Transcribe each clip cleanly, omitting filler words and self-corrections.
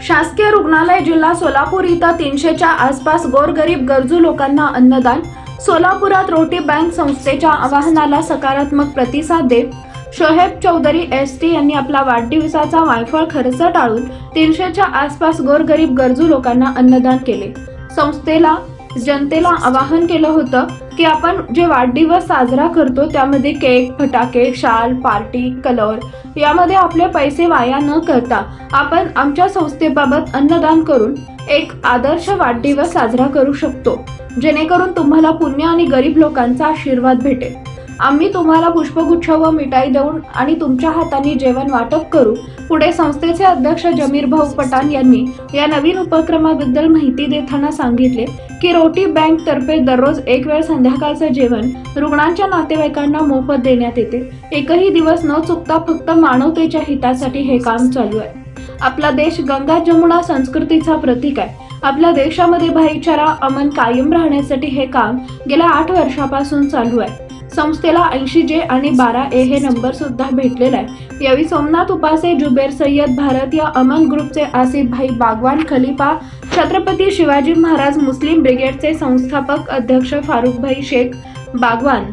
शासकीय रुग्णालय जिल्हा सोलापूर इथं 300च्या आसपास गोरगरीब गरजू लोकांना अन्नदान। सोलापुरात रोटी बँक संस्थेच्या आवाहनाला सकारात्मक प्रतिसाद देत शोहेब चौधरी एसटी यांनी आपला वाढदिवसाचा वायफळ खर्च टाळून 300च्या आसपास गोरगरीब गरजू लोकांना अन्नदान केले। संस्थेला जनतेला आवाहन केलं होतं की आपण जे वाढदिवस साजरा करतो त्यामध्ये केक, फटाके, शाल, पार्टी, कलर यामध्ये आपले पैसे वाया न करता आपण आमच्या संस्थेबाबत अन्नदान करून एक आदर्श वाढदिवस साजरा करू शकतो, जेणेकरून तुम्हाला पुण्य आणि गरीब लोकांचा आशीर्वाद भेटेल। आम्ही तुम्हाला पुष्पगुच्छ व मिठाई देऊन आणि तुमच्या हाताने जेवण वाटप करू। पुढे संस्थेचे अध्यक्ष जमीर भाऊ पठाण यांनी या नवीन उपक्रमाबद्दल माहिती देताना सांगितले की रोटी बँक तर्फे दररोज एक वेळ संध्याकाळचं जेवण रुग्णांच्या नातेवाईकांना मोफत देण्यात येते। एकही दिवस न चुकता फक्त मानवतेच्या हितासाठी हे काम चालू आहे। आपला देश गंगा जमुना संस्कृतीचा प्रतीक आहे। आपल्या देशामध्ये भाईचारा अमन कायम राहण्यासाठी हे काम गेल्या 8 वर्षापासून चालू आहे। संस्थेला 80J आणि 12A हे नंबर सुद्धा भेटलेला आहे। यावेळी सोमनाथ उपासे, जुबेर सय्यद, भारतीय अमन ग्रुपचे आसिफ भाई बागवान, खलीफा, छत्रपती शिवाजी महाराज मुस्लिम ब्रिगेडचे संस्थापक अध्यक्ष फारुख भाई शेख बागवान,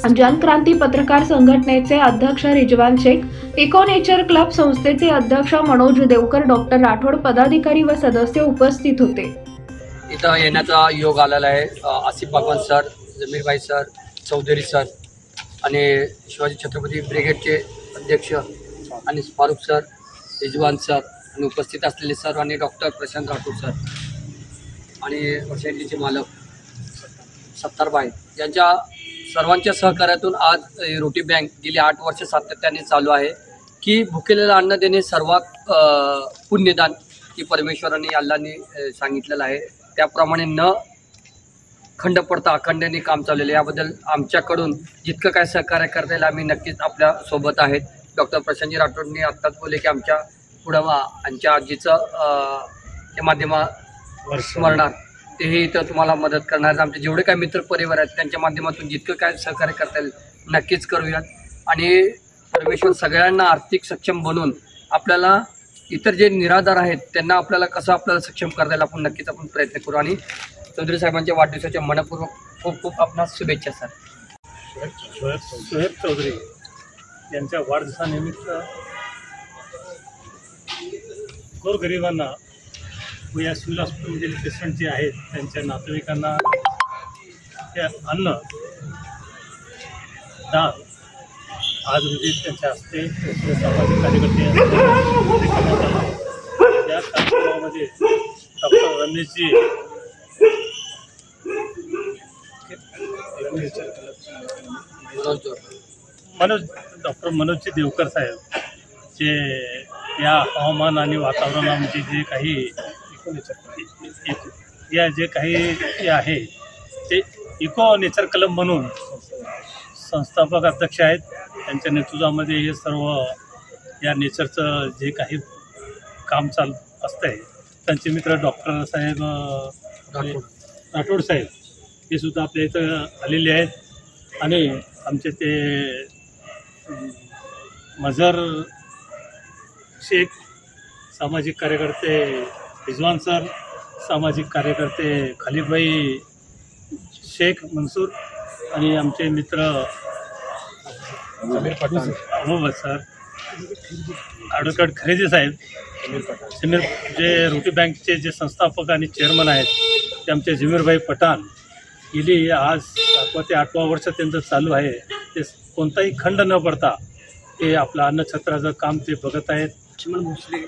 जनक्रांती पत्रकार संघटनेचे अध्यक्ष Rizwan Shaikh, eco nature club संस्थेचे अध्यक्ष मनोज देवकर, डॉक्टर राठोड पदाधिकारी व सदस्य उपस्थित होते। इथं येण्याचा योग आलेला आहे। आसिफ बागवान सर, जमीर भाई सर, चौधरी सर आणि शिवाजी छत्रपती ब्रिगेडचे अध्यक्ष आणि फारुख सर, रिजवान सर आणि उपस्थित असलेले सर आणि डॉक्टर प्रशांत राठोड सर आणि वर्षांचे मालक सत्तारबाई यांच्या सर्वांच्या सहकार्यातून आज रोटी बँक गेली 8 वर्ष सातत्याने चालू आहे की भुकेलेला अन्न देणे सर्वात पुण्यदान की परमेश्वराने अल्लाने सांगितलेलं आहे। त्याप्रमाणे न खंड पडता अखंडाने काम चाललेलं, याबद्दल आमच्याकडून जितकं काय सहकार्य करता येईल आम्ही नक्कीच आपल्या सोबत आहेत। डॉक्टर प्रशांतजी राठोडने आत्ताच बोलले की आमच्या पुढं आमच्या आजीचं हे माध्यमावर स्मरणार तेही इथं तुम्हाला मदत करणार। आमचे जेवढे काय मित्र परिवार आहेत त्यांच्या माध्यमातून जितकं काय सहकार्य करता येईल नक्कीच करूयात आणि परमेश्वर सगळ्यांना आर्थिक सक्षम बनवून आपल्याला इतर जे निराधार आहेत त्यांना आपल्याला कसं आपल्याला सक्षम करता येईल आपण नक्कीच प्रयत्न करू। आणि चौधरी साहेबांच्या वाढदिवसाच्या मनपूर्वक खूप खूप आपणास शुभेच्छा सर। शोहेब चौधरी यांच्या वाढदिवसानिमित्त गोरगरिबांना व या सिव्हिल हॉस्पिटलमधील पेशंट जे आहेत त्यांच्या नातेवाईकांना हे अन्न दान आज रोजी त्यांच्या हस्ते सामाजिक कार्यकर्ते या कार्यक्रमामध्ये डॉक्टर रमेशजी डॉक्टर मनोजजी देवकर साहेब जे या हवामान आणि वातावरणामध्ये जे काही हे आहे ते इको नेचर क्लब म्हणून संस्थापक अध्यक्ष आहेत। त्यांच्या नेतृत्वामध्ये हे सर्व या नेचरचं जे काही काम चालू असतंय त्यांचे मित्र डॉक्टर साहेब राठोड साहेब हे सुद्धा आपल्या इथं आलेले आहेत आणि आमचे ते मजहर शेख सामाजिक कार्यकर्ते, रिजवान सर सामाजिक कार्यकर्ते, खलीफभाई शेख मंसूर आणि आमचे मित्र अहमद सर, ॲडव्होकेट खरेदी साहेब, जमीर जे रोटी बँकचे जे संस्थापक आणि चेअरमन आहेत ते आमचे जमीरभाई पठाण गेली आज 7 ते 8 वर्ष त्यांचं चालू आहे। ते कोणताही खंड न पडता ते आपलं अन्नछत्राचं काम ते बघत आहेत। लक्ष्मण भोसले,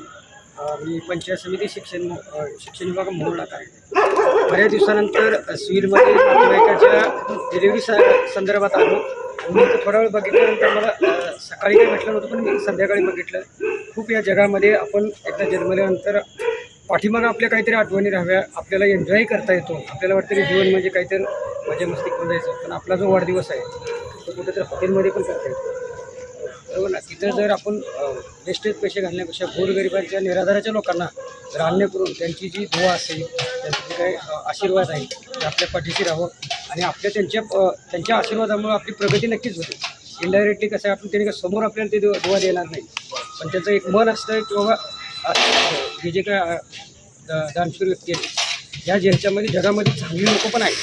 मी पंचायत समिती शिक्षण विभाग मोहोळला आहे। बऱ्याच दिवसानंतर सिव्हिलमध्ये नातेवाईकाच्या डिलिव्हरी संदर्भात आलो। मी थोडा वेळ बघितल्यानंतर मला सकाळी काही भेटलं नव्हतं, पण मी संध्याकाळी बघितलं। खूप या जगामध्ये आपण एकदा जन्मल्यानंतर पाठीमागं आपल्या काहीतरी आठवणी राहाव्या, आपल्याला एन्जॉय करता येतो। आपल्याला वाटतं की जीवन म्हणजे काहीतरी मजा मस्ती करून जायचं, पण आपला जो वाढदिवस आहे तो कुठेतरी हॉटेलमध्ये पण करता येतो, बरोबर ना। तिथं जर आपण वेस्टेज पैसे घालण्यापेक्षा गोरगरिबांच्या निराधाराच्या लोकांना जर अन्न करून त्यांची जी दुआ असेल, त्यांचे जे काही आशीर्वाद आहे ते आपल्या पाठीशी राहावं आणि आपल्या त्यांच्या आशीर्वादामुळे आपली प्रगती नक्कीच होते। इनडायरेक्टली कसं आहे, आपण त्यांनी समोर आपल्याला ते दुआ देणार नाही, पण त्यांचं एक मन असतं की बाबा हे जे काय दानशूर व्यक्ती आहेत, या ज्यांच्यामध्ये जगामध्ये चांगली लोक पण आहेत,